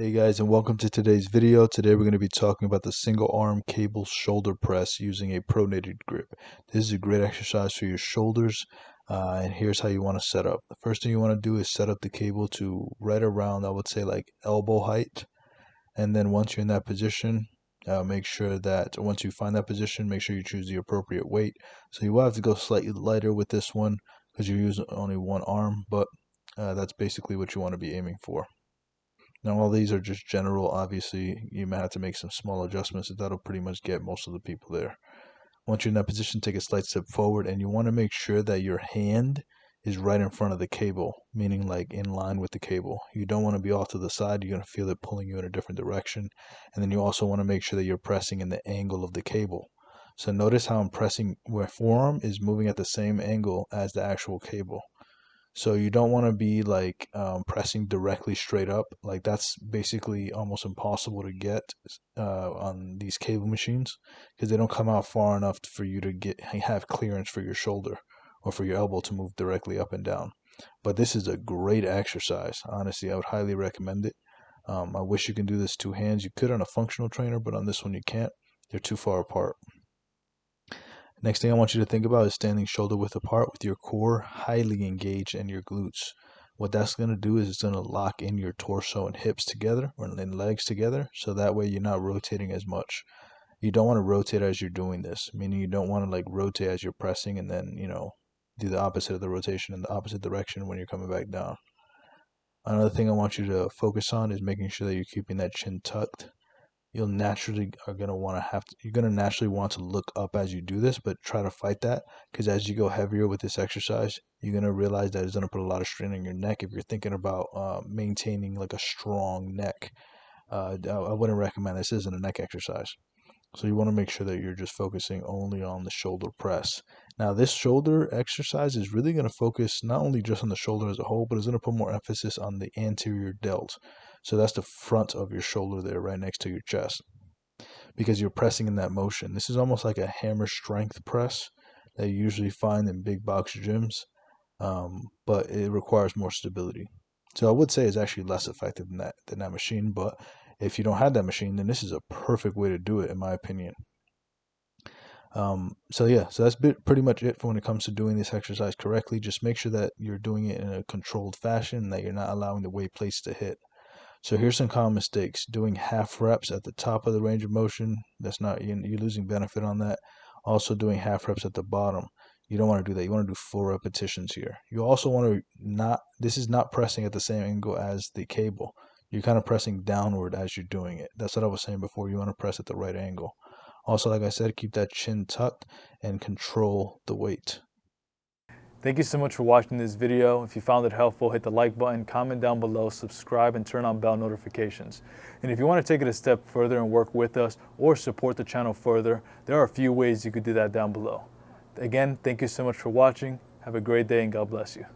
Hey guys, and welcome to today's video. Today we're going to be talking about the single arm cable shoulder press using a pronated grip. This is a great exercise for your shoulders, and here's how you want to set up. The first thing you want to do is set up the cable to right around, I would say, like elbow height. And then once you're in that position, make sure that once you find that position, make sure you choose the appropriate weight. So you will have to go slightly lighter with this one because you're using only one arm, but that's basically what you want to be aiming for. Now, all these are just general. Obviously, you may have to make some small adjustments, and that'll pretty much get most of the people there. Once you're in that position, take a slight step forward, and you want to make sure that your hand is right in front of the cable, meaning like in line with the cable. You don't want to be off to the side. You're going to feel it pulling you in a different direction. And then you also want to make sure that you're pressing in the angle of the cable. So notice how I'm pressing where forearm is moving at the same angle as the actual cable. So you don't want to be like pressing directly straight up. Like that's basically almost impossible to get on these cable machines because they don't come out far enough for you to have clearance for your shoulder or for your elbow to move directly up and down. But this is a great exercise. Honestly, I would highly recommend it. I wish you can do this two hands. You could on a functional trainer, but on this one you can't. They're too far apart. Next thing I want you to think about is standing shoulder width apart with your core highly engaged and your glutes. What that's going to do is it's going to lock in your torso and hips together or in legs together, so that way you're not rotating as much. You don't want to rotate as you're doing this, meaning you don't want to like rotate as you're pressing and then, do the opposite of the rotation in the opposite direction when you're coming back down. Another thing I want you to focus on is making sure that you're keeping that chin tucked. You're naturally want to look up as you do this, but try to fight that because as you go heavier with this exercise, you're going to realize that it's going to put a lot of strain on your neck if you're thinking about maintaining like a strong neck. I wouldn't recommend this. Isn't a neck exercise. So you want to make sure that you're just focusing only on the shoulder press. Now this shoulder exercise is really going to focus not only just on the shoulder as a whole, but it's going to put more emphasis on the anterior delt. So that's the front of your shoulder there, right next to your chest, because you're pressing in that motion. This is almost like a hammer strength press that you usually find in big box gyms, but it requires more stability. So I would say it's actually less effective than that machine, but if you don't have that machine, then this is a perfect way to do it, in my opinion. So that's pretty much it for when it comes to doing this exercise correctly. Just make sure that you're doing it in a controlled fashion, and that you're not allowing the weight plates to hit. So here's some common mistakes. Doing half reps at the top of the range of motion, you're losing benefit on that. Also doing half reps at the bottom. You don't want to do that. You want to do full repetitions here. You also want to this is not pressing at the same angle as the cable. You're kind of pressing downward as you're doing it. That's what I was saying before. You want to press at the right angle. Also, like I said, keep that chin tucked and control the weight. Thank you so much for watching this video. If you found it helpful, hit the like button, comment down below, subscribe, and turn on bell notifications. And if you want to take it a step further and work with us or support the channel further, there are a few ways you could do that down below. Again, thank you so much for watching. Have a great day and God bless you.